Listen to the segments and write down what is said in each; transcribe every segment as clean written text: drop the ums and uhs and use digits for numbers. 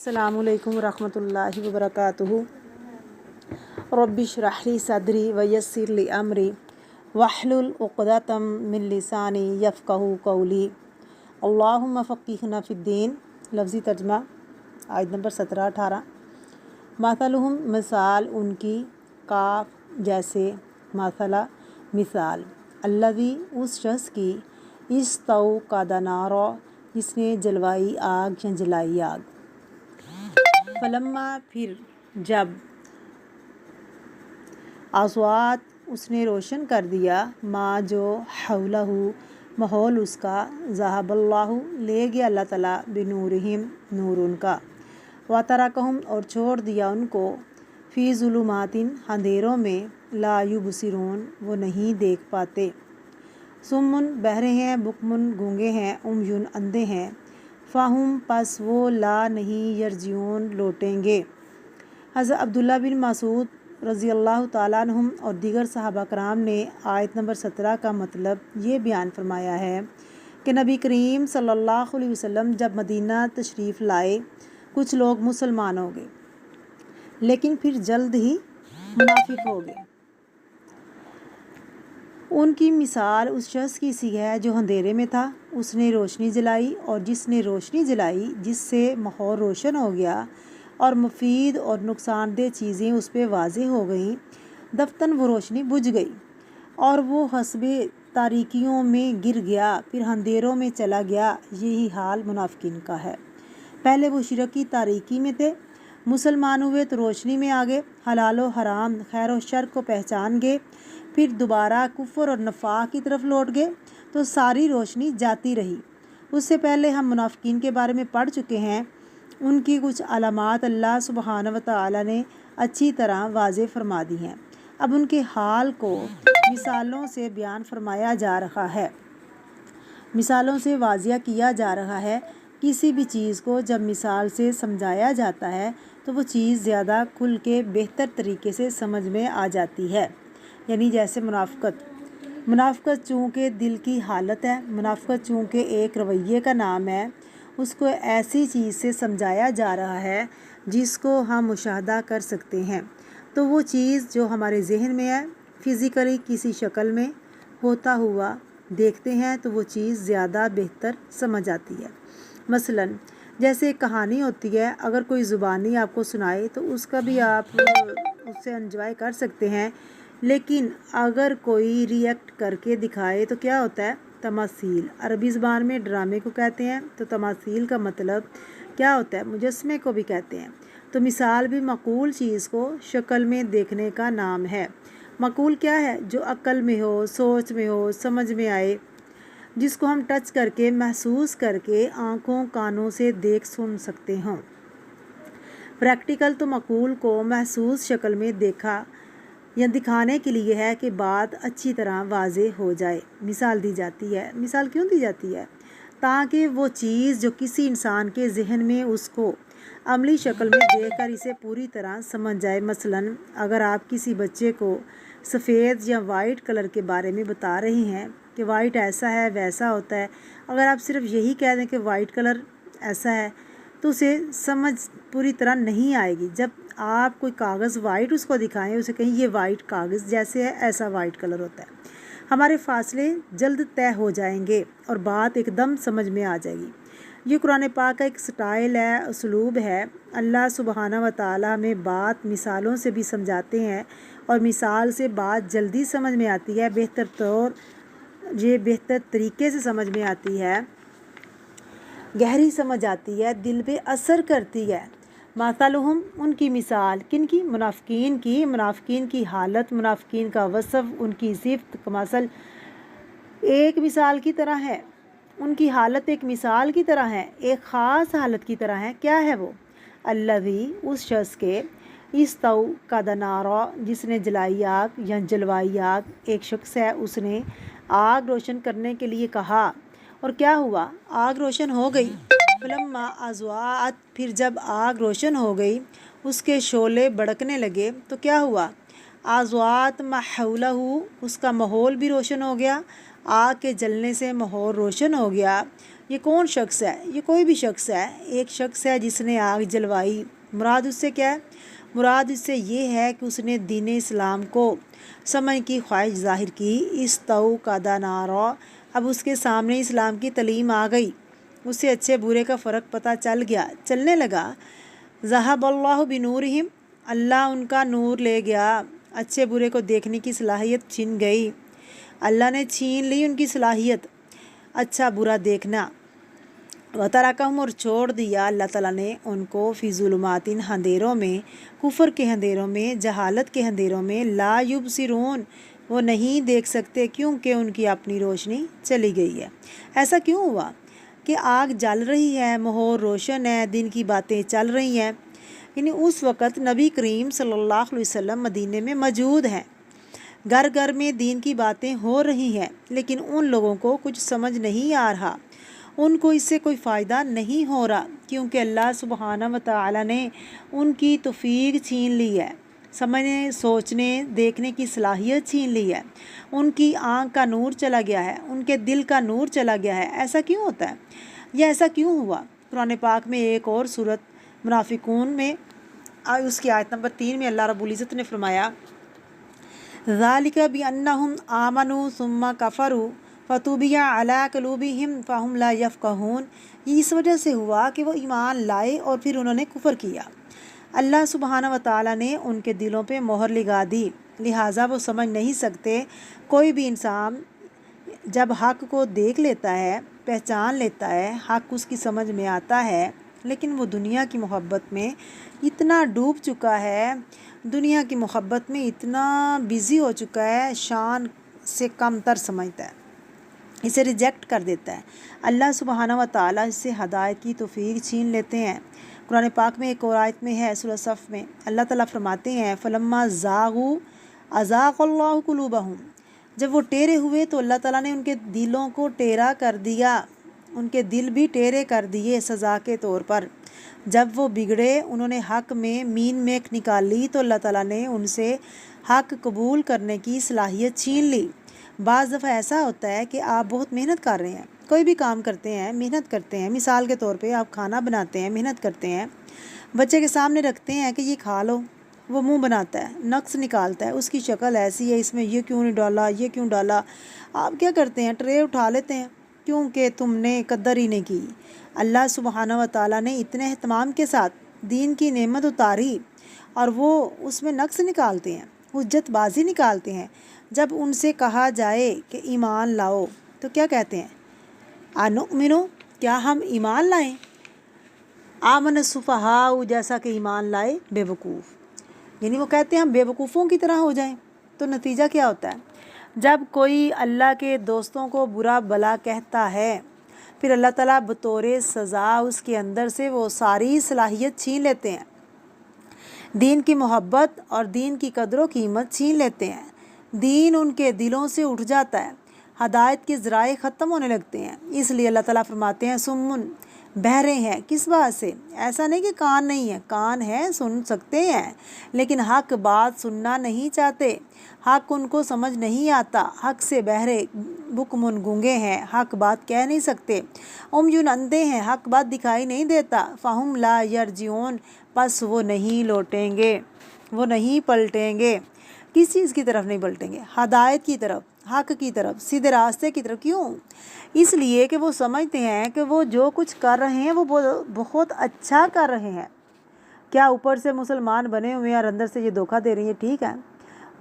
अस्सलामुअलैकुम रहमतुल्लाहि व बरकातुहू। रब्बि इश्रह ली सदरी व यस्सिर ली अमरी वहलुल उक़दतम मिन लिसानी यफ़क़हू क़ौली। अल्लाहुम्मा फ़क़्क़िहना फ़िद्दीन। लफ्ज़ी तर्जमा आयत नंबर 17-18। मसलुहुम मिसाल उनकी, काफ जैसे, मसला मिसाल, अल्लज़ी उस शख्स की, इस्तौक़दा नारा जिसने जलवाई आग या जलाई आग। फलम्मा फिर जब, आज़वात उसने रोशन कर दिया, माँ जो हौलहू माहौल उसका, ज़हबल्लाहु ले गया अल्लाह ताला बिनूरिहिम नूर उनका, व तरकहुम और छोड़ दिया उनको, फ़ी ज़ुलुमातिन अंधेरों में, ला युबसिरून वो नहीं देख पाते, सुम्मुन बहरे हैं, बुकमुन गूंगे हैं, उमयुन अंधे हैं, फ़ाहुम पस वो ला नहीं यरजिऊन लौटेंगे। हज़रत अब्दुल्ला बिन मसूद रज़ी अल्लाह ताला अन्हुम और दीगर सहाबा कराम ने आयत नंबर 17 का मतलब ये बयान फरमाया है कि नबी करीम सल्लल्लाहु अलैहि वसल्लम जब मदीना तशरीफ़ लाए, कुछ लोग मुसलमान हो गए, लेकिन फिर जल्द ही मुनाफिक हो गए। उनकी मिसाल उस शख्स की सी है जो अंधेरे में था, उसने रोशनी जलाई, और जिसने रोशनी जलाई जिससे माहौल रोशन हो गया और मुफीद और नुकसानदेह चीज़ें उस पर वाज़ेह हो गईं, दफ्तन वो रोशनी बुझ गई और वो हस्बे तारीकियों में गिर गया, फिर अंधेरों में चला गया। यही हाल मुनाफिकीन का है। पहले वो शिरक की तारीकी में थे, मुसलमान हुए तो रोशनी में आ गए, हलाल व हराम खैर व शर को पहचान गए, फिर दोबारा कुफ्र और नफाक की तरफ लौट गए, तो सारी रोशनी जाती रही। उससे पहले हम मुनाफिकीन के बारे में पढ़ चुके हैं। उनकी कुछ अलामात अल्लाह सुब्हानहू व तआला ने अच्छी तरह वाज़ेह फरमा दी हैं। अब उनके हाल को मिसालों से बयान फरमाया जा रहा है, मिसालों से वाज़िया किया जा रहा है। किसी भी चीज़ को जब मिसाल से समझाया जाता है तो वो चीज़ ज़्यादा खुल के बेहतर तरीके से समझ में आ जाती है। यानी जैसे मुनाफ़िक़त चूँकि दिल की हालत है, मुनाफ़िक़त चूँकि एक रवैये का नाम है, उसको ऐसी चीज़ से समझाया जा रहा है जिसको हम मुशाहदा कर सकते हैं, तो वो चीज़ जो हमारे जहन में है, फ़िज़िकली किसी शक्ल में होता हुआ देखते हैं तो वो चीज़ ज़्यादा बेहतर समझ आती है। मसलन जैसे एक कहानी होती है, अगर कोई ज़ुबानी आपको सुनाए तो उसका भी आप उससे एंजॉय कर सकते हैं, लेकिन अगर कोई रिएक्ट करके दिखाए तो क्या होता है, तमासील। अरबी ज़बान में ड्रामे को कहते हैं, तो तमासील का मतलब क्या होता है, मुजस्मे को भी कहते हैं। तो मिसाल भी मक़ूल चीज़ को शक्ल में देखने का नाम है। मक़ूल क्या है, जो अक्ल में हो, सोच में हो, समझ में आए, जिसको हम टच करके महसूस करके आँखों कानों से देख सुन सकते हों। प्रैक्टिकल तो मक़ूल को महसूस शक्ल में देखा या दिखाने के लिए है कि बात अच्छी तरह वाज़ेह हो जाए, मिसाल दी जाती है। मिसाल क्यों दी जाती है, ताकि वो चीज़ जो किसी इंसान के जहन में उसको अमली शक्ल में देखकर इसे पूरी तरह समझ जाए। मसलन अगर आप किसी बच्चे को सफ़ेद या वाइट कलर के बारे में बता रहे हैं कि वाइट ऐसा है वैसा होता है, अगर आप सिर्फ यही कह दें कि वाइट कलर ऐसा है तो उसे समझ पूरी तरह नहीं आएगी। जब आप कोई कागज़ वाइट उसको दिखाएं, उसे कहीं ये वाइट कागज़ जैसे है, ऐसा वाइट कलर होता है, हमारे फ़ासले जल्द तय हो जाएंगे और बात एकदम समझ में आ जाएगी। ये कुरान पाक का एक स्टाइल है, उसलूब है। अल्लाह सुब्हानहू व तआला हमें बात मिसालों से भी समझाते हैं और मिसाल से बात जल्दी समझ में आती है, बेहतर तरीके से समझ में आती है, गहरी समझ आती है, दिल पे असर करती है। मसलुहुम उनकी मिसाल, किनकी, मुनाफिकीन की हालत, मुनाफिकीन का वसफ़, उनकी सिफ़त कमसल एक मिसाल की तरह है। उनकी हालत एक मिसाल की तरह है, एक ख़ास हालत की तरह है। क्या है वो, अल्लज़ी उस शख्स के, इस्तौक़दा नारा जिसने जलाई आग या जलवाई आग। एक शख्स है, उसने आग रोशन करने के लिए कहा और क्या हुआ, आग रोशन हो गई। फलम्मा अज़वात फिर जब आग रोशन हो गई, उसके शोले भड़कने लगे, तो क्या हुआ, आज़वात महौलहू उसका माहौल भी रोशन हो गया, आग के जलने से माहौल रोशन हो गया, ये कौन शख्स है? ये कोई भी शख्स है। एक शख्स है जिसने आग जलवाई। मुराद उससे क्या है? मुराद इससे ये है कि उसने दीन इस्लाम को समझ की ख्वाहिश ज़ाहिर की। इस तऊ का दानारा, अब उसके सामने इस्लाम की तलीम आ गई, उसे अच्छे बुरे का फ़र्क पता चलने लगा। ज़हबल्लाहु बिनूरिहिम, अल्लाह उनका नूर ले गया। अच्छे बुरे को देखने की सलाहियत छिन गई। अल्लाह ने छीन ली उनकी सलाहियत अच्छा बुरा देखना। वतरकहुम, और छोड़ दिया अल्लाह ताला ने उनको फ़िज़ुलुमातिन, अंधेरों में, कुफ़र के अंधेरों में, जहालत के अंधेरों में, ला युबसिरून, वो नहीं देख सकते क्योंकि उनकी अपनी रोशनी चली गई है। ऐसा क्यों हुआ कि आग जल रही है, माहौल रोशन है, दिन की बातें चल रही हैं। यानी उस वक़्त नबी करीम सल्लल्लाहु अलैहि वसल्लम मदीने में मौजूद हैं, घर घर में दीन की बातें हो रही हैं, लेकिन उन लोगों को कुछ समझ नहीं आ रहा, उनको इससे कोई फ़ायदा नहीं हो रहा, क्योंकि अल्लाह सुब्हाना व तआला ने उनकी तौफीक छीन ली है, समझने, सोचने, देखने की सलाहियत छीन ली है, उनकी आँख का नूर चला गया है, उनके दिल का नूर चला गया है। ऐसा क्यों होता है? यह ऐसा क्यों हुआ? कुरान पाक में एक और सूरत मुनाफिकून में उसकी आयत नंबर 3 में अल्लाह रब्बुल इज़्ज़त ने फरमाया, ज़ालिका बिअन्नहुम आमनू सुम्मा कफ़रू फ़तुबिया अला क़ुलूबिहिम फ़हुम ला यफ़क़हून। इस वजह से हुआ कि वो ईमान लाए और फिर उन्होंने कुफ़र किया। अल्लाह सुब्हाना व तआला ने उनके दिलों पे मोहर लगा दी, लिहाजा वो समझ नहीं सकते। कोई भी इंसान जब हक़ को देख लेता है, पहचान लेता है, हक़ उसकी समझ में आता है, लेकिन वो दुनिया की मोहब्बत में इतना डूब चुका है, दुनिया की मोहब्बत में इतना बिज़ी हो चुका है, शान से कमतर समझता है, इसे रिजेक्ट कर देता है। अल्लाह सुब्हाना व तआला इससे हदायत की तौफीक छीन लेते हैं। कुरान पाक में एक और आयत में है, सूरह सफ़ में अल्लाह ताला फरमाते हैं, फ़लम्मा ज़ागू अज़ाक़ल्लाहु क़ुलूबहुम, जब वो टेढ़े हुए तो अल्लाह ताला ने उनके दिलों को टेढ़ा कर दिया, उनके दिल भी टेढ़े कर दिए सज़ा के तौर पर। जब वो बिगड़े, उन्होंने हक़ में मीन मेख निकाली तो अल्लाह ताला ने उनसे हक़ कबूल करने की सलाहियत छीन ली। बाज़ दफ़ा ऐसा होता है कि आप बहुत मेहनत कर रहे हैं, कोई भी काम करते हैं, मेहनत करते हैं। मिसाल के तौर पे आप खाना बनाते हैं, मेहनत करते हैं, बच्चे के सामने रखते हैं कि ये खा लो, वो मुंह बनाता है, नक्स निकालता है, उसकी शक्ल ऐसी है, इसमें ये क्यों नहीं डाला, ये क्यों डाला। आप क्या करते हैं? ट्रे उठा लेते हैं, क्योंकि तुमने कदर ही नहीं की। अल्लाह सुब्हाना व तआला ने इतने एहतमाम के साथ दीन की नेमत उतारी और वो उसमें नक्स निकालते हैं, हुज्जतबाजी निकालते हैं। जब उनसे कहा जाए कि ईमान लाओ तो क्या कहते हैं? अनुमिनो, क्या हम ईमान लाएं? आमन सुफहा, जैसा कि ईमान लाए बेवकूफ़। यानी वो कहते हैं हम बेवकूफ़ों की तरह हो जाएं। तो नतीजा क्या होता है? जब कोई अल्लाह के दोस्तों को बुरा भला कहता है, फिर अल्लाह ताला बतौर सज़ा उसके अंदर से वो सारी सलाहियत छीन लेते हैं, दीन की मोहब्बत और दीन की कदर व कीमत छीन लेते हैं। दीन उनके दिलों से उठ जाता है, हदायत के ज़राए ख़त्म होने लगते हैं। इसलिए अल्लाह ताला फरमाते हैं सुम्मुन, बहरे हैं। किस बात से? ऐसा नहीं कि कान नहीं है, कान है, सुन सकते हैं, लेकिन हक़ बात सुनना नहीं चाहते, हक़ उनको समझ नहीं आता। हक़ से बहरे, बुकमुन, गूंगे हैं, हक़ बात कह नहीं सकते। उमयुन, अंधे हैं, हक़ बात दिखाई नहीं देता। फ़हुम ला यरजिऊन, बस वो नहीं लौटेंगे, वो नहीं पलटेंगे। किस चीज़ की तरफ नहीं पलटेंगे? हदायत की तरफ, हक़ की तरफ, सीधे रास्ते की तरफ। क्यों? इसलिए कि वो समझते हैं कि वो जो कुछ कर रहे हैं वो बहुत अच्छा कर रहे हैं। क्या ऊपर से मुसलमान बने हुए हैं और अंदर से ये धोखा दे रही है? ठीक है,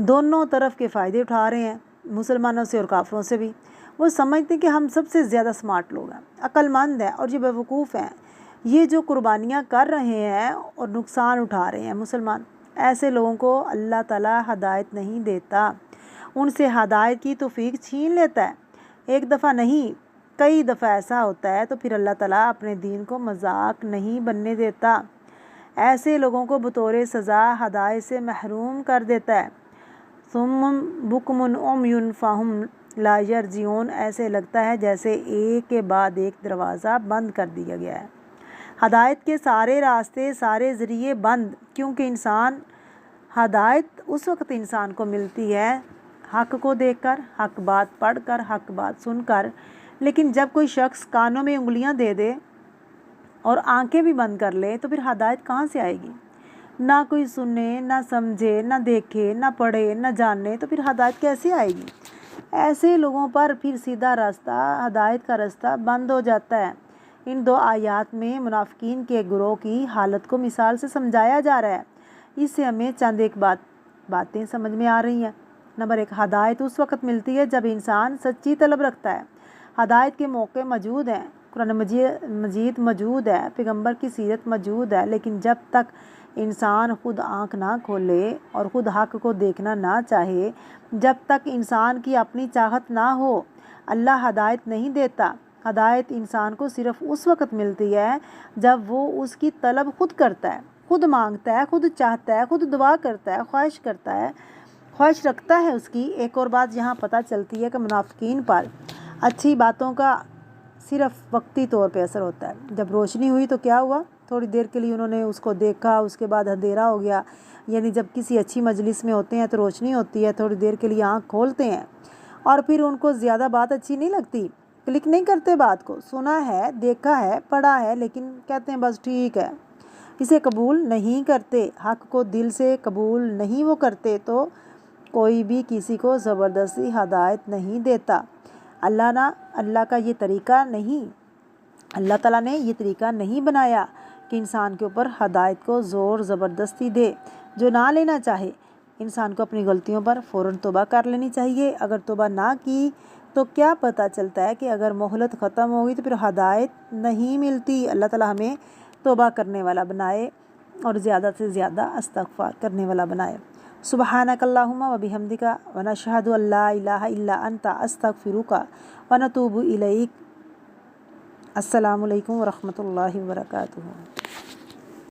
दोनों तरफ के फ़ायदे उठा रहे हैं, मुसलमानों से और काफिरों से भी। वो समझते हैं कि हम सबसे ज़्यादा स्मार्ट लोग हैं, अक्लमंद हैं, और ये बेवकूफ़ हैं। ये जो कुर्बानियाँ कर रहे हैं और नुकसान उठा रहे हैं मुसलमान, ऐसे लोगों को अल्लाह ताला हदायत नहीं देता, उनसे हदायत की तौफीक छीन लेता है। एक दफ़ा नहीं, कई दफ़ा ऐसा होता है। तो फिर अल्लाह ताला अपने दीन को मजाक नहीं बनने देता, ऐसे लोगों को बतौर सज़ा हदायत से महरूम कर देता है। सुम्मुन बुकमुन उमयुन फ़हुम ला यरजिऊन, ऐसे लगता है जैसे एक के बाद एक दरवाज़ा बंद कर दिया गया है, हदायत के सारे रास्ते, सारे ज़रिए बंद। क्योंकि इंसान, हदायत उस वक्त इंसान को मिलती है हक़ को देखकर, हक़ बात पढ़कर, हक़ बात सुनकर, लेकिन जब कोई शख्स कानों में उंगलियां दे दे और आंखें भी बंद कर ले तो फिर हदायत कहाँ से आएगी? ना कोई सुने, ना समझे, ना देखे, ना पढ़े, ना जाने, तो फिर हदायत कैसे आएगी? ऐसे लोगों पर फिर सीधा रास्ता, हदायत का रास्ता बंद हो जाता है। इन 2 आयात में मुनाफिकीन के गिरोह की हालत को मिसाल से समझाया जा रहा है। इससे हमें चंद एक बातें समझ में आ रही हैं। नंबर 1, हदायत उस वक़्त मिलती है जब इंसान सच्ची तलब रखता है। हदायत के मौके मौजूद हैं, कुरान मजीद मौजूद है, पैगंबर की सीरत मौजूद है, लेकिन जब तक इंसान खुद आँख ना खोले और ख़ुद हक़ को देखना ना चाहे, जब तक इंसान की अपनी चाहत ना हो, अल्लाह हदायत नहीं देता। हदायत इंसान को सिर्फ़ उस वक़्त मिलती है जब वो उसकी तलब खुद करता है, खुद मांगता है, खुद चाहता है, खुद दुआ करता है, ख्वाहिश करता है, ख्वाहिश रखता है उसकी। एक और बात यहाँ पता चलती है कि मुनाफिकीन पर अच्छी बातों का सिर्फ़ वक्ती तौर पे असर होता है। जब रोशनी हुई तो क्या हुआ? थोड़ी देर के लिए उन्होंने उसको देखा, उसके बाद अंधेरा हो गया। यानी जब किसी अच्छी मजलिस में होते हैं तो रोशनी होती है, थोड़ी देर के लिए आँख खोलते हैं और फिर उनको ज़्यादा बात अच्छी नहीं लगती, क्लिक नहीं करते बात को। सुना है, देखा है, पढ़ा है, लेकिन कहते हैं बस ठीक है, इसे कबूल नहीं करते। हक़ को दिल से कबूल नहीं वो करते। तो कोई भी किसी को ज़बरदस्ती हदायत नहीं देता। अल्लाह का ये तरीका नहीं, अल्लाह ताला ने ये तरीका नहीं बनाया कि इंसान के ऊपर हदायत को ज़ोर ज़बरदस्ती दे। जो ना लेना चाहे, इंसान को अपनी गलतियों पर फ़ौरन तौबा कर लेनी चाहिए। अगर तौबा ना की तो क्या पता चलता है कि अगर मोहलत ख़त्म होगी तो फिर हदायत नहीं मिलती। अल्लाह ताला हमें तौबा करने वाला बनाए और ज़्यादा से ज़्यादा इस्तिग़फ़ार करने वाला बनाए। सुब्हानकल्लाहुम्मा व बिहम्दिका व नशहदु अल्ला इलाहा इल्ला अंता अस्तग़फ़िरुका व नतूबु इलैक। अस्सलामु अलैकुम व रहमतुल्लाहि व बरकातुहू।